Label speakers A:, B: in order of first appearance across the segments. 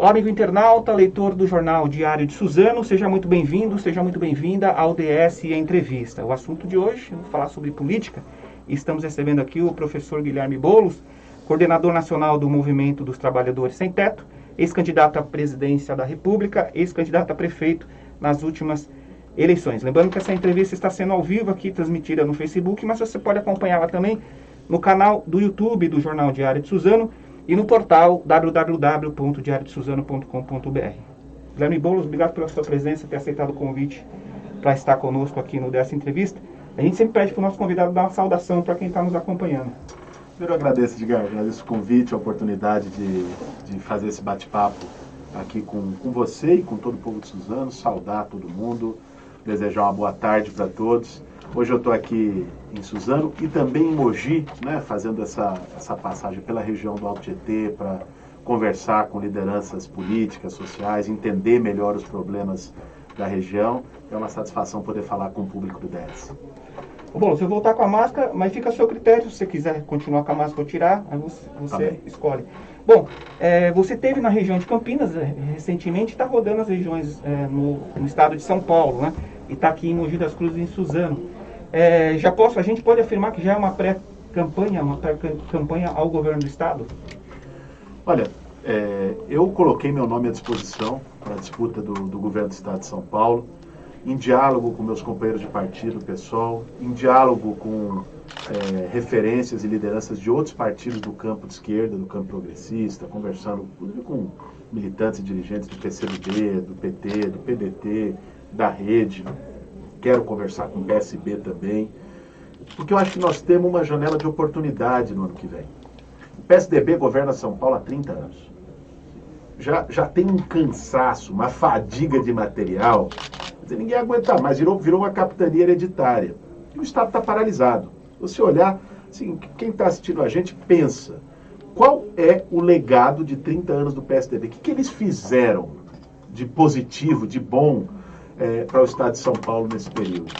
A: Olá, amigo internauta, leitor do jornal Diário de Suzano, seja muito bem-vindo, seja muito bem-vinda ao DS Entrevista. O assunto de hoje, vamos falar sobre política, e estamos recebendo aqui o professor Guilherme Boulos, coordenador nacional do Movimento dos Trabalhadores Sem Teto, ex-candidato à presidência da República, ex-candidato a prefeito nas últimas eleições. Lembrando que essa entrevista está sendo ao vivo aqui, transmitida no Facebook, mas você pode acompanhá-la também no canal do YouTube do Jornal Diário de Suzano, e no portal www.diariodesuzano.com.br. Guilherme Boulos, obrigado pela sua presença, ter aceitado o convite para estar conosco aqui no dessa entrevista. A gente sempre pede para o nosso convidado dar uma saudação para quem está nos acompanhando.
B: Eu agradeço, Edgar, agradeço o convite, a oportunidade de fazer esse bate-papo aqui com você e com todo o povo de Suzano, saudar todo mundo, desejar uma boa tarde para todos. Hoje eu estou aqui em Suzano e também em Mogi, né, fazendo essa passagem pela região do Alto Tietê para conversar com lideranças políticas, sociais, entender melhor os problemas da região. É uma satisfação poder falar com o público do DS.
A: Bom, se eu voltar com a máscara, mas fica a seu critério, se você quiser continuar com a máscara ou tirar, aí você escolhe. Bom, você esteve na região de Campinas recentemente, está rodando as regiões no estado de São Paulo, né? E está aqui em Mogi das Cruzes, em Suzano. A gente pode afirmar que já é uma pré-campanha ao governo do estado?
B: Olha, eu coloquei meu nome à disposição para a disputa do governo do estado de São Paulo, em diálogo com meus companheiros de partido, PSOL, em diálogo com referências e lideranças de outros partidos do campo de esquerda, do campo progressista, conversando com militantes e dirigentes do PCdoB, do PT, do PDT, da Rede. Quero conversar com o PSB também, porque eu acho que nós temos uma janela de oportunidade no ano que vem. O PSDB governa São Paulo há 30 anos. Já tem um cansaço, uma fadiga de material. Quer dizer, ninguém aguenta mais, virou uma capitania hereditária. E o Estado está paralisado. Se você olhar, assim, quem está assistindo a gente pensa, qual é o legado de 30 anos do PSDB? O que eles fizeram de positivo, de bom, para o estado de São Paulo nesse período?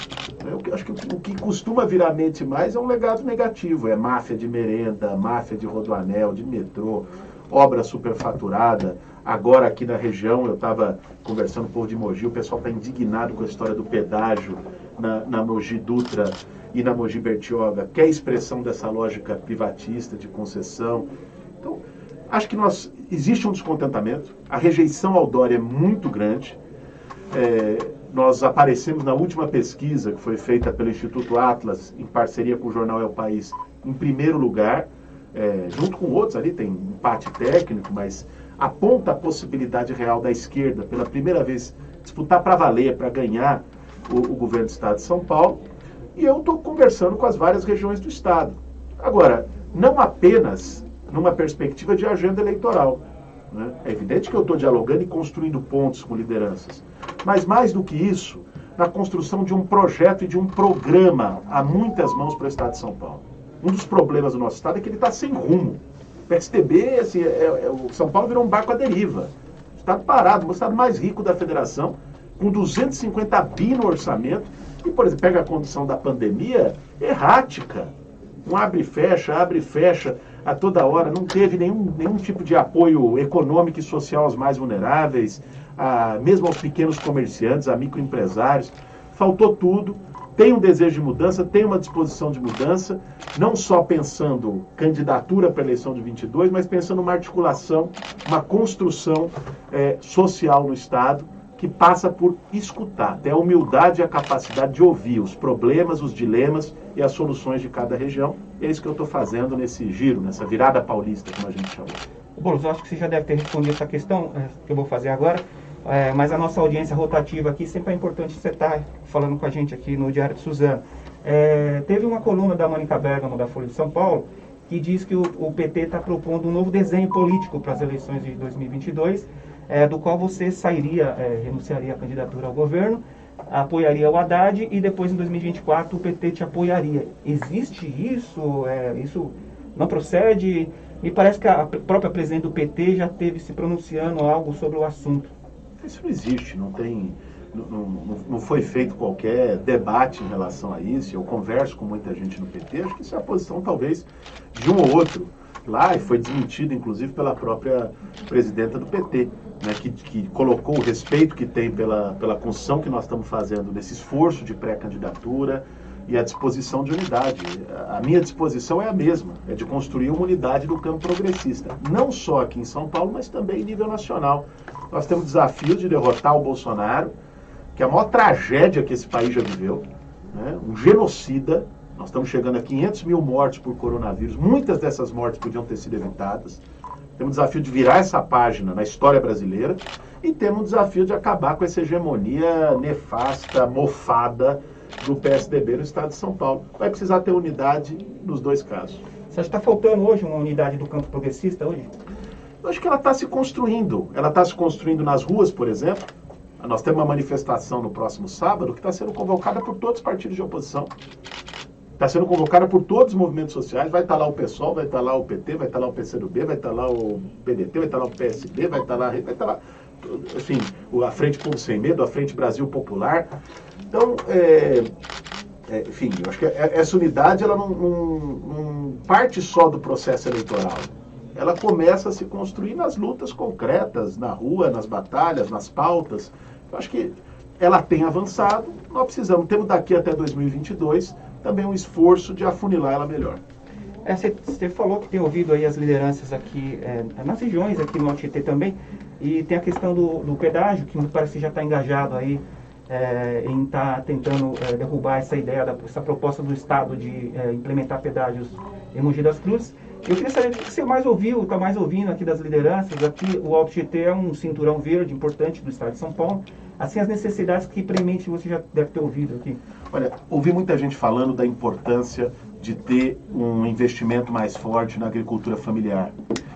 B: Eu acho que o que costuma vir à mente mais é um legado negativo, é máfia de merenda, máfia de rodoanel, de metrô, obra superfaturada. Agora aqui na região, eu estava conversando com o povo de Mogi, o pessoal está indignado com a história do pedágio na Mogi Dutra e na Mogi Bertioga, que é a expressão dessa lógica privatista de concessão. Então, acho que existe um descontentamento, a rejeição ao Dória é muito grande. Nós aparecemos na última pesquisa que foi feita pelo Instituto Atlas, em parceria com o jornal É o País, em primeiro lugar, junto com outros ali, tem um empate técnico, mas aponta a possibilidade real da esquerda, pela primeira vez, disputar para valer, para ganhar o governo do estado de São Paulo, e eu estou conversando com as várias regiões do estado. Agora, não apenas numa perspectiva de agenda eleitoral, né? É evidente que eu estou dialogando e construindo pontos com lideranças, mas mais do que isso, na construção de um projeto e de um programa a muitas mãos para o estado de São Paulo. Um dos problemas do nosso estado é que ele está sem rumo. O PSDB, assim, o São Paulo virou um barco à deriva. O estado parado, o estado mais rico da federação, com 250 bi no orçamento, e, por exemplo, pega a condição da pandemia, errática. Um abre e fecha a toda hora, não teve nenhum tipo de apoio econômico e social aos mais vulneráveis, mesmo aos pequenos comerciantes, a microempresários. Faltou tudo. Tem um desejo de mudança, tem uma disposição de mudança, não só pensando candidatura para a eleição de 22, mas pensando uma articulação, uma construção social no Estado, que passa por escutar, ter a humildade e a capacidade de ouvir os problemas, os dilemas e as soluções de cada região. É isso que eu estou fazendo nesse giro, nessa virada paulista, como a gente chama.
A: Boulos, eu acho que você já deve ter respondido essa questão que eu vou fazer agora, mas a nossa audiência rotativa aqui sempre é importante você estar falando com a gente aqui no Diário de Suzano. Teve uma coluna da Mônica Bergamo, da Folha de São Paulo, que diz que o PT está propondo um novo desenho político para as eleições de 2022, do qual você renunciaria à candidatura ao governo, apoiaria o Haddad e depois em 2024 o PT te apoiaria. Existe isso? Isso não procede? Me parece que a própria presidente do PT já esteve se pronunciando algo sobre o assunto.
B: Isso não existe, não foi feito qualquer debate em relação a isso. Eu converso com muita gente no PT, acho que isso é a posição talvez de um ou outro. lá, e foi desmentido, inclusive, pela própria presidenta do PT, né, que colocou o respeito que tem pela construção que nós estamos fazendo nesse esforço de pré-candidatura e a disposição de unidade. A minha disposição é a mesma, é de construir uma unidade do campo progressista, não só aqui em São Paulo, mas também em nível nacional. Nós temos o desafio de derrotar o Bolsonaro, que é a maior tragédia que esse país já viveu, né, um genocida. Nós estamos chegando a 500 mil mortes por coronavírus. Muitas dessas mortes podiam ter sido evitadas. Temos o desafio de virar essa página na história brasileira e temos o desafio de acabar com essa hegemonia nefasta, mofada do PSDB no estado de São Paulo. Vai precisar ter unidade nos dois casos.
A: Você acha que está faltando hoje uma unidade do campo progressista hoje?
B: Eu acho que ela está se construindo. Ela está se construindo nas ruas, por exemplo. Nós temos uma manifestação no próximo sábado que está sendo convocada por todos os partidos de oposição. Está sendo convocada por todos os movimentos sociais, vai estar lá o PSOL, vai estar lá o PT, vai estar lá o PCdoB, vai estar lá o PDT, vai estar lá o PSD, vai estar lá, enfim, a Frente Povo Sem Medo, a Frente Brasil Popular. Então, enfim, eu acho que essa unidade ela não parte só do processo eleitoral. Ela começa a se construir nas lutas concretas, na rua, nas batalhas, nas pautas. Eu acho que ela tem avançado, nós temos daqui até 2022 também um esforço de afunilar ela melhor.
A: Você falou que tem ouvido aí as lideranças aqui, nas regiões, aqui no Tietê também, e tem a questão do pedágio, que me parece que já está engajado aí em estar tentando derrubar essa ideia, essa proposta do Estado de implementar pedágios em Mogi das Cruzes. Eu queria saber o que você mais ouviu, está mais ouvindo aqui das lideranças. Aqui o Alto Tietê é um cinturão verde importante do Estado de São Paulo. Assim, as necessidades que premente você já deve ter ouvido aqui.
B: Olha, ouvi muita gente falando da importância de ter um investimento mais forte na agricultura familiar.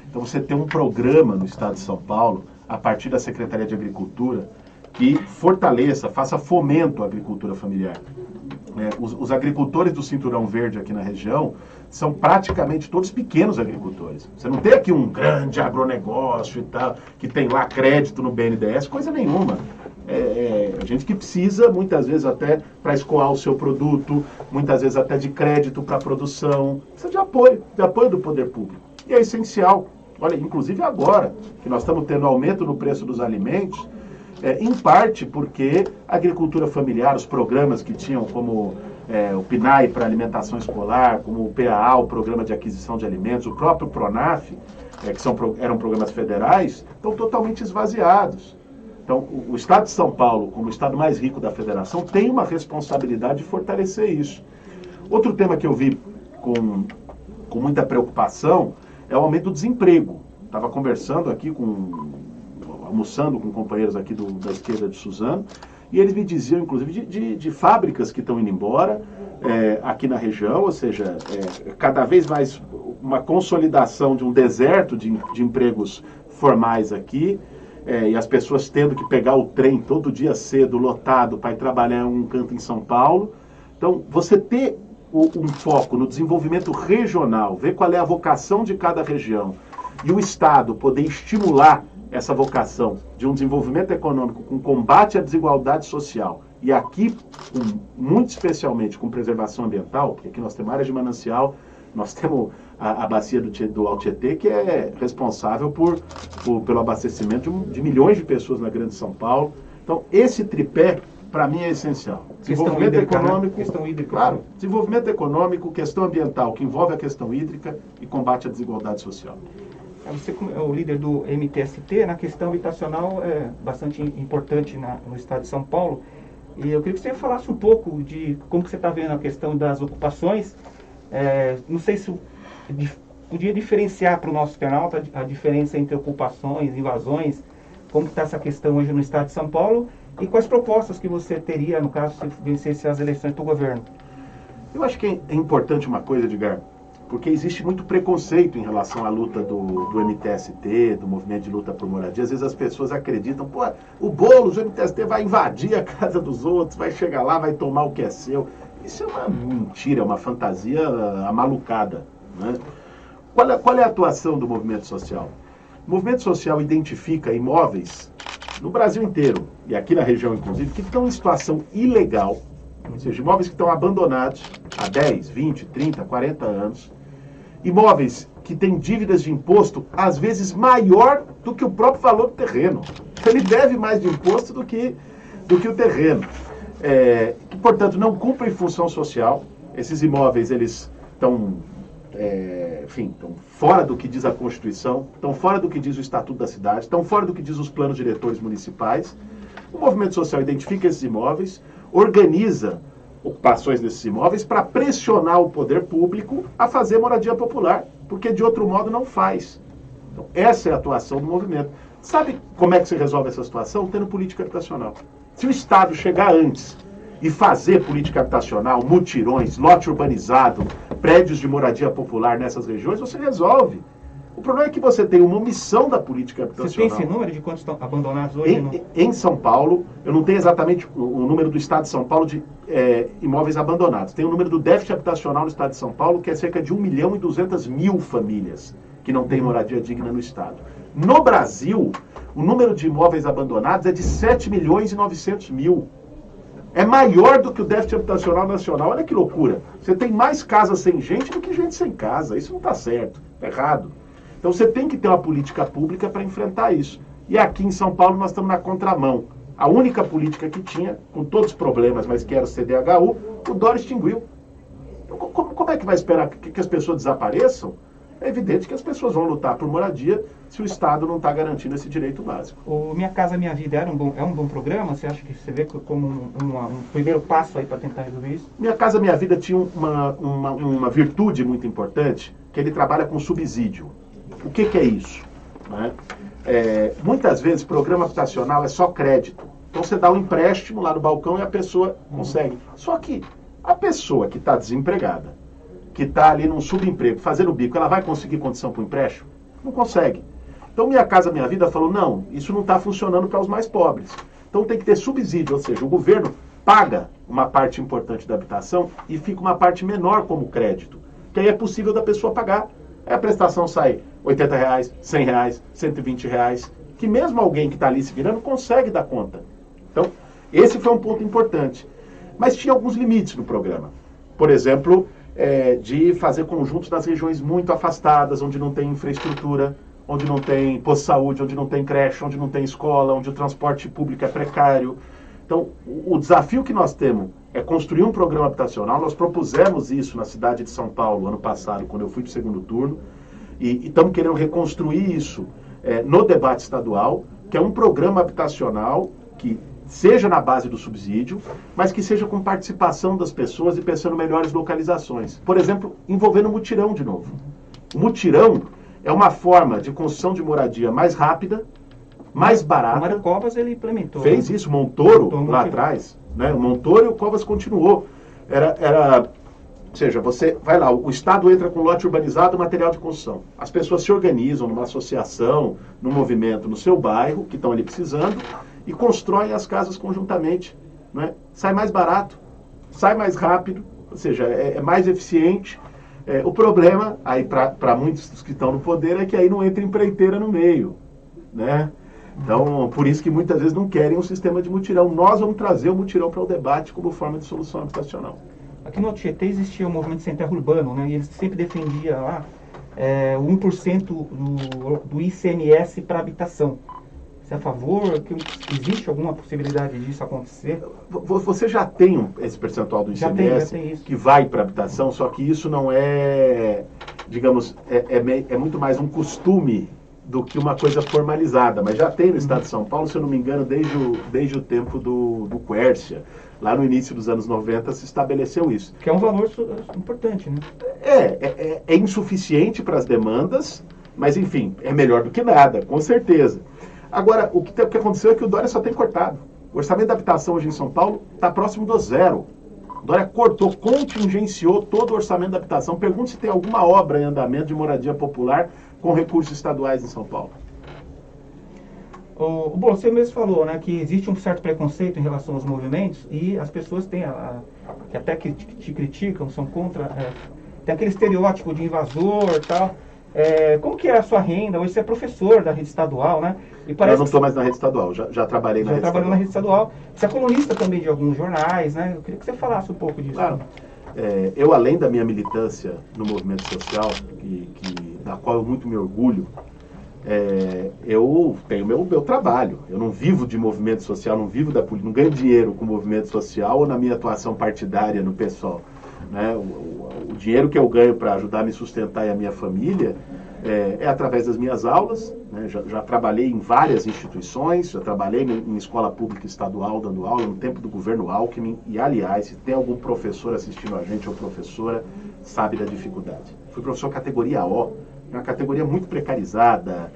B: Então você tem um programa no Estado de São Paulo, a partir da Secretaria de Agricultura, que fortaleça, faça fomento à agricultura familiar. Os agricultores do Cinturão Verde aqui na região são praticamente todos pequenos agricultores. Você não tem aqui um grande agronegócio e tal, que tem lá crédito no BNDES, coisa nenhuma. A gente que precisa, muitas vezes até para escoar o seu produto, muitas vezes até de crédito para a produção, precisa de apoio do poder público. E é essencial, olha, inclusive agora, que nós estamos tendo aumento no preço dos alimentos, em parte porque a agricultura familiar, os programas que tinham como o PNAE para alimentação escolar, como o PAA, o Programa de Aquisição de Alimentos, o próprio PRONAF, que eram programas federais, estão totalmente esvaziados. Então, o Estado de São Paulo, como o Estado mais rico da Federação, tem uma responsabilidade de fortalecer isso. Outro tema que eu vi com muita preocupação é o aumento do desemprego. Estava conversando aqui almoçando com companheiros aqui da esquerda de Suzano, e eles me diziam, inclusive, de fábricas que estão indo embora aqui na região, ou seja, cada vez mais uma consolidação de um deserto de empregos formais aqui, e as pessoas tendo que pegar o trem todo dia cedo, lotado, para ir trabalhar em um canto em São Paulo. Então, você ter um foco no desenvolvimento regional, ver qual é a vocação de cada região, e o Estado poder estimular essa vocação de um desenvolvimento econômico com combate à desigualdade social, e aqui, muito especialmente com preservação ambiental, porque aqui nós temos áreas de manancial, nós temos a bacia do Alto Tietê, que é responsável pelo abastecimento de milhões de pessoas na Grande São Paulo. Então, esse tripé, para mim, é essencial. Desenvolvimento econômico,
A: questão hídrica.
B: Claro, desenvolvimento econômico, questão ambiental, que envolve a questão hídrica e combate à desigualdade social.
A: Você é o líder do MTST, na questão habitacional é bastante importante no estado de São Paulo. E eu queria que você falasse um pouco de como que você está vendo a questão das ocupações. Não sei se podia diferenciar para o nosso canal a diferença entre ocupações, invasões, como está essa questão hoje no estado de São Paulo e quais propostas que você teria, no caso, se vencesse as eleições para o governo.
B: Eu acho que é importante uma coisa, Edgar, porque existe muito preconceito em relação à luta do MTST, do Movimento de Luta por Moradia. Às vezes as pessoas acreditam, o Boulos, o MTST vai invadir a casa dos outros, vai chegar lá, vai tomar o que é seu. Isso é uma mentira, é uma fantasia amalucada, né? Qual é a atuação do movimento social? O movimento social identifica imóveis no Brasil inteiro, e aqui na região inclusive, que estão em situação ilegal, ou seja, imóveis que estão abandonados há 10, 20, 30, 40 anos, Imóveis que têm dívidas de imposto, às vezes maior do que o próprio valor do terreno. Ele deve mais de imposto do que o terreno. Que, portanto, não cumprem função social. Esses imóveis, eles estão, estão fora do que diz a Constituição, estão fora do que diz o Estatuto da Cidade, estão fora do que diz os planos diretores municipais. O movimento social identifica esses imóveis, organiza ocupações desses imóveis para pressionar o poder público a fazer moradia popular, porque de outro modo não faz. Então, essa é a atuação do movimento. Sabe como é que se resolve essa situação? Tendo política habitacional. Se o Estado chegar antes e fazer política habitacional, mutirões, lote urbanizado, prédios de moradia popular nessas regiões, você resolve. O problema é que você tem uma omissão da política habitacional.
A: Você tem esse número de quantos estão abandonados hoje?
B: Em São Paulo, eu não tenho exatamente o número do Estado de São Paulo de imóveis abandonados. Tem o número do déficit habitacional no Estado de São Paulo, que é cerca de 1.200.000 famílias que não têm moradia digna no Estado. No Brasil, o número de imóveis abandonados é de 7.900.000. É maior do que o déficit habitacional nacional. Olha que loucura. Você tem mais casas sem gente do que gente sem casa. Isso não está certo, está errado. Então você tem que ter uma política pública para enfrentar isso. E aqui em São Paulo nós estamos na contramão. A única política que tinha, com todos os problemas, mas que era o CDHU, o Dória extinguiu. Como é que vai esperar que as pessoas desapareçam? É evidente que as pessoas vão lutar por moradia se o Estado não está garantindo esse direito básico.
A: O Minha Casa Minha Vida é um bom programa? Você acha que você vê como um primeiro passo aí para tentar resolver isso?
B: Minha Casa Minha Vida tinha uma virtude muito importante, que ele trabalha com subsídio. O que é isso? Né? Muitas vezes, programa habitacional é só crédito. Então, você dá um empréstimo lá no balcão e a pessoa consegue. Só que a pessoa que está desempregada, que está ali num subemprego, fazendo bico, ela vai conseguir condição para o empréstimo? Não consegue. Então, Minha Casa Minha Vida falou, não, isso não está funcionando para os mais pobres. Então, tem que ter subsídio, ou seja, o governo paga uma parte importante da habitação e fica uma parte menor como crédito, que aí é possível da pessoa pagar. Aí a prestação sai R$80, R$100, R$120, que mesmo alguém que está ali se virando consegue dar conta. Então, esse foi um ponto importante. Mas tinha alguns limites no programa. Por exemplo, de fazer conjuntos nas regiões muito afastadas, onde não tem infraestrutura, onde não tem posto de saúde, onde não tem creche, onde não tem escola, onde o transporte público é precário. Então, o desafio que nós temos é construir um programa habitacional. Nós propusemos isso na cidade de São Paulo, ano passado, quando eu fui para o segundo turno, e estamos querendo reconstruir isso no debate estadual, que é um programa habitacional que seja na base do subsídio, mas que seja com participação das pessoas e pensando em melhores localizações. Por exemplo, envolvendo o mutirão de novo. O mutirão é uma forma de construção de moradia mais rápida, mais barata.
A: O Mário Covas, ele implementou.
B: Fez isso, Montoro, lá atrás. Né? O Montoro e o Covas continuou. Ou seja, você vai lá, o Estado entra com lote urbanizado, material de construção. As pessoas se organizam numa associação, num movimento no seu bairro, que estão ali precisando, e constroem as casas conjuntamente. Né? Sai mais barato, sai mais rápido, ou seja, é mais eficiente. O problema, aí para muitos dos que estão no poder, é que aí não entra empreiteira no meio. Né? Então, por isso que muitas vezes não querem um sistema de mutirão. Nós vamos trazer o mutirão para o debate como forma de solução habitacional.
A: Aqui no Alto Tietê existia o movimento sem terra urbano, né? E eles sempre defendiam lá o 1% do ICMS para habitação. Você é a favor? Existe alguma possibilidade disso acontecer?
B: Você já tem esse percentual do ICMS
A: já tem isso,
B: que vai para habitação, só que isso não é, digamos, é muito mais um costume do que uma coisa formalizada. Mas já tem no Estado de São Paulo, se eu não me engano, desde o tempo do Quércia. Lá no início dos anos 90 se estabeleceu isso.
A: Que é um valor importante, né?
B: É insuficiente para as demandas, mas enfim, é melhor do que nada, com certeza. Agora, o que aconteceu é que o Dória só tem cortado. O orçamento da habitação hoje em São Paulo está próximo do zero. O Dória cortou, contingenciou todo o orçamento da habitação. Pergunte se tem alguma obra em andamento de moradia popular com recursos estaduais em São Paulo.
A: Bom, você mesmo falou, né, que existe um certo preconceito em relação aos movimentos e as pessoas têm, que até que te criticam, são contra, tem aquele estereótipo de invasor e tal. Como que é a sua renda? Hoje você é professor da rede estadual, né? E parece
B: eu não estou mais na rede estadual, já trabalhei na rede estadual. Já trabalhou
A: na rede estadual. Você é colunista também de alguns jornais, né? Eu queria que você falasse um pouco disso.
B: Claro. Eu, além da minha militância no movimento social, da qual eu muito me orgulho, eu tenho meu trabalho. Eu não vivo de movimento social, não vivo da política, não ganho dinheiro com movimento social ou na minha atuação partidária no PSOL. Né? O dinheiro que eu ganho para ajudar a me sustentar e a minha família é através das minhas aulas. Né? Já trabalhei em várias instituições, já trabalhei em escola pública estadual, dando aula no tempo do governo Alckmin. E, aliás, se tem algum professor assistindo a gente ou professora, sabe da dificuldade. Fui professor categoria O, uma categoria muito precarizada,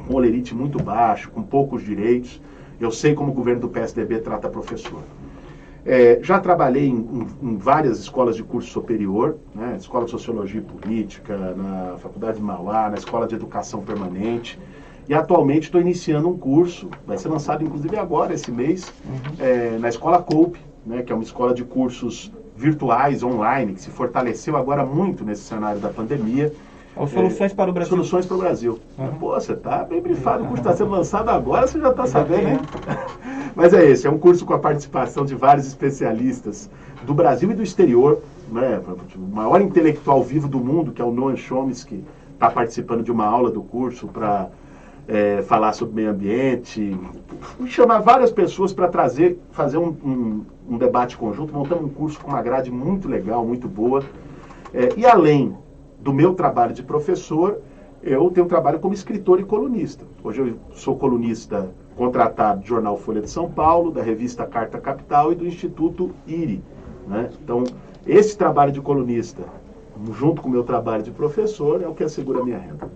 B: um olerite muito baixo, com poucos direitos. Eu sei como o governo do PSDB trata professor. Já trabalhei em várias escolas de curso superior, né? Escola de Sociologia e Política, na Faculdade de Mauá, na Escola de Educação Permanente. E atualmente estou iniciando um curso, vai ser lançado inclusive agora, esse mês, na Escola Cope, né? Que é uma escola de cursos virtuais, online, que se fortaleceu agora muito nesse cenário da pandemia.
A: Soluções para o Brasil.
B: Soluções para o Brasil. Pô, você está bem brifado, o curso está sendo lançado agora, você já está sabendo, hein? Mas é um curso com a participação de vários especialistas do Brasil e do exterior, né? O maior intelectual vivo do mundo, que é o Noam Chomsky, está participando de uma aula do curso para falar sobre meio ambiente, chamar várias pessoas para fazer um debate conjunto, montando um curso com uma grade muito legal, muito boa. E além do meu trabalho de professor, eu tenho trabalho como escritor e colunista. Hoje eu sou colunista contratado do jornal Folha de São Paulo, da revista Carta Capital e do Instituto IRI. Né? Então, esse trabalho de colunista, junto com o meu trabalho de professor, é o que assegura a minha renda.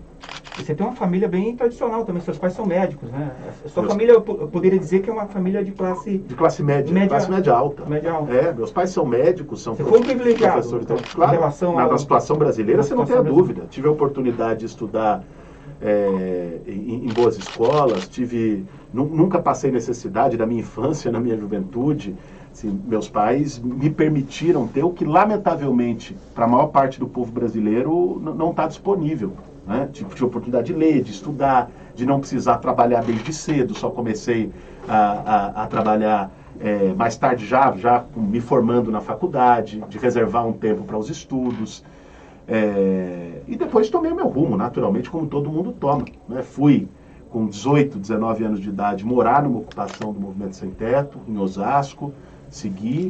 A: E você tem uma família bem tradicional também, seus pais são médicos, né? A sua família, eu poderia dizer que é uma família de classe...
B: De classe média, classe média alta.
A: Média alta.
B: Meus pais são médicos, são
A: você foi um privilegiado,
B: professores.
A: então,
B: Claro,
A: em relação
B: na situação brasileira, você não tem a dúvida. Tive a oportunidade de estudar em boas escolas, nunca passei necessidade na minha infância, na minha juventude. Assim, meus pais me permitiram ter o que, lamentavelmente, para a maior parte do povo brasileiro, não está disponível. Né? Tive a oportunidade de ler, de estudar, de não precisar trabalhar desde cedo. Só comecei a trabalhar mais tarde, já me formando na faculdade, de reservar um tempo para os estudos. E depois tomei o meu rumo, naturalmente, como todo mundo toma. Né? Fui, com 18, 19 anos de idade, morar numa ocupação do Movimento Sem Teto, em Osasco.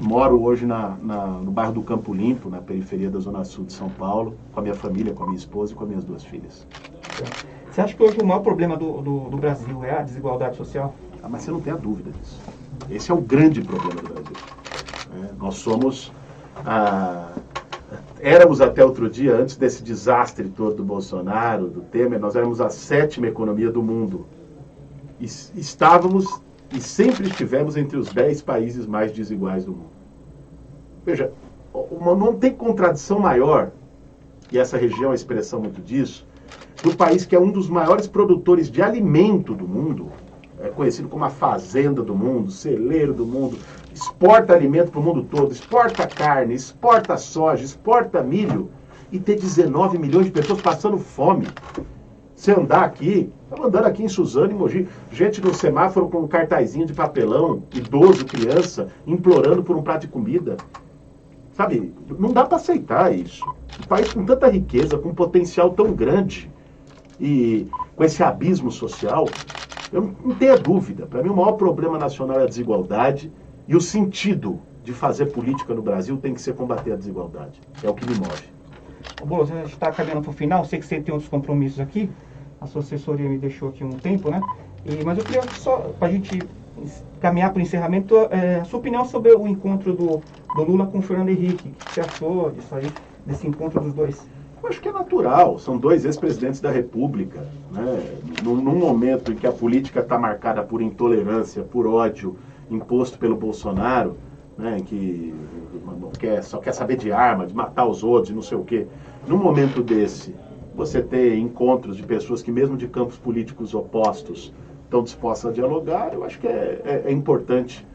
B: Moro hoje no bairro do Campo Limpo, na periferia da Zona Sul de São Paulo, com a minha família, com a minha esposa e com as minhas 2 filhas.
A: Você acha que hoje o maior problema do Brasil é a desigualdade social?
B: Mas você não tem a dúvida disso. Esse é o grande problema do Brasil. Nós somos... éramos até outro dia, antes desse desastre todo do Bolsonaro, do Temer, nós éramos a 7ª economia do mundo. E estávamos... e sempre estivemos entre os 10 países mais desiguais do mundo. Veja, não tem contradição maior, e essa região é a expressão muito disso, do país que é um dos maiores produtores de alimento do mundo, é conhecido como a fazenda do mundo, celeiro do mundo, exporta alimento para o mundo todo, exporta carne, exporta soja, exporta milho, e ter 19 milhões de pessoas passando fome. Você andar aqui, estava andando aqui em Suzano e Mogi, gente no semáforo com um cartazinho de papelão, idoso, criança, implorando por um prato de comida. Sabe, não dá para aceitar isso. Um país com tanta riqueza, com um potencial tão grande, e com esse abismo social, eu não tenho dúvida. Para mim, o maior problema nacional é a desigualdade, e o sentido de fazer política no Brasil tem que ser combater a desigualdade. É o que me move.
A: Boulos, a gente está caminhando para o final, sei que você tem outros compromissos aqui, a sua assessoria me deixou aqui um tempo, né? Mas eu queria só, para a gente caminhar para o encerramento, a sua opinião sobre o encontro do Lula com o Fernando Henrique. O que você achou disso aí, desse encontro dos dois?
B: Eu acho que é natural, são 2 ex-presidentes da República, né? Num momento em que a política está marcada por intolerância, por ódio imposto pelo Bolsonaro, né, que só quer saber de arma, de matar os outros, de não sei o quê. Num momento desse, você ter encontros de pessoas que mesmo de campos políticos opostos estão dispostas a dialogar, eu acho que é importante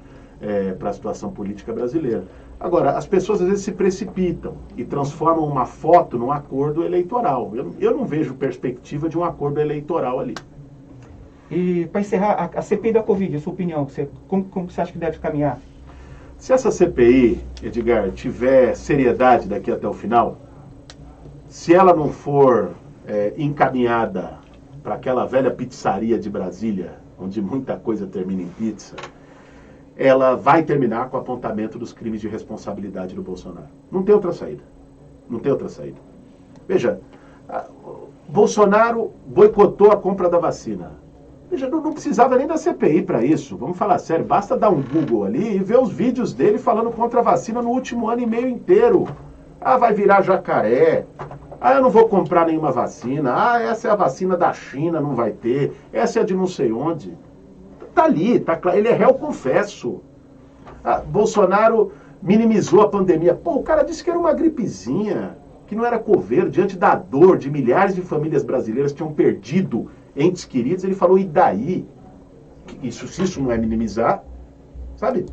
B: para a situação política brasileira. Agora, as pessoas às vezes se precipitam e transformam uma foto num acordo eleitoral. Eu não vejo perspectiva de um acordo eleitoral ali.
A: E para encerrar, a CPI da Covid, a sua opinião, como você acha que deve caminhar?
B: Se essa CPI, Edgar, tiver seriedade daqui até o final, se ela não for encaminhada para aquela velha pizzaria de Brasília, onde muita coisa termina em pizza, ela vai terminar com o apontamento dos crimes de responsabilidade do Bolsonaro. Não tem outra saída. Não tem outra saída. Veja, Bolsonaro boicotou a compra da vacina. Veja, não precisava nem da CPI para isso. Vamos falar sério, basta dar um Google ali e ver os vídeos dele falando contra a vacina no último ano e meio inteiro. Ah, vai virar jacaré. Ah, eu não vou comprar nenhuma vacina. Ah, essa é a vacina da China, não vai ter. Essa é a de não sei onde. Tá ali, tá claro. Ele é réu confesso. Ah, Bolsonaro minimizou a pandemia. Pô, o cara disse que era uma gripezinha, que não era coveiro, diante da dor de milhares de famílias brasileiras que tinham perdido entes queridos. Ele falou, e daí? Se isso não é minimizar, sabe?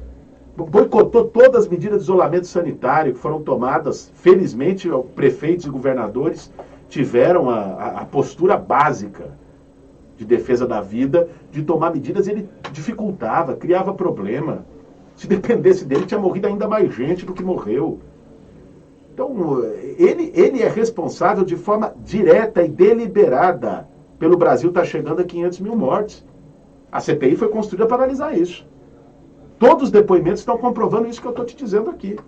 B: Boicotou todas as medidas de isolamento sanitário que foram tomadas. Felizmente, prefeitos e governadores tiveram a postura básica de defesa da vida, de tomar medidas. Ele dificultava, criava problema. Se dependesse dele, tinha morrido ainda mais gente do que morreu. Então, ele é responsável de forma direta e deliberada pelo Brasil estar chegando a 500 mil mortes. A CPI foi construída para analisar isso. Todos os depoimentos estão comprovando isso que eu estou te dizendo aqui.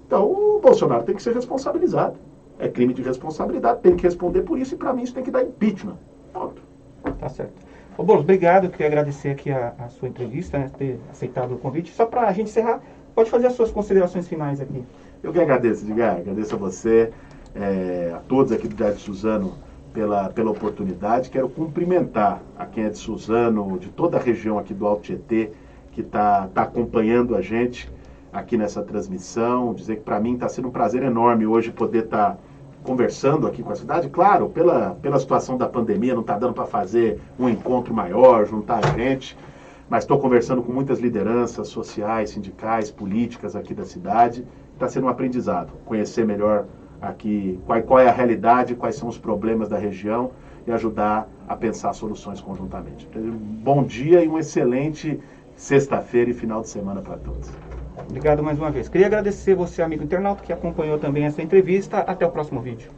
B: Então, o Bolsonaro tem que ser responsabilizado. É crime de responsabilidade, tem que responder por isso, e para mim isso tem que dar impeachment. Ponto.
A: Tá certo. Ô Boulos, obrigado. Eu queria agradecer aqui a sua entrevista, né, ter aceitado o convite. Só para a gente encerrar, pode fazer as suas considerações finais aqui.
B: Eu que agradeço, Edgar. Agradeço a você, a todos aqui do Diário de Suzano pela oportunidade. Quero cumprimentar a quem é de Suzano, de toda a região aqui do Alto Tietê, que está acompanhando a gente aqui nessa transmissão. Dizer que para mim está sendo um prazer enorme hoje poder estar conversando aqui com a cidade. Claro, pela situação da pandemia, não está dando para fazer um encontro maior, juntar a gente, mas estou conversando com muitas lideranças sociais, sindicais, políticas aqui da cidade. Está sendo um aprendizado, conhecer melhor aqui qual é a realidade, quais são os problemas da região e ajudar a pensar soluções conjuntamente. Bom dia e um excelente sexta-feira e final de semana para todos.
A: Obrigado mais uma vez. Queria agradecer você, amigo internauta, que acompanhou também essa entrevista. Até o próximo vídeo.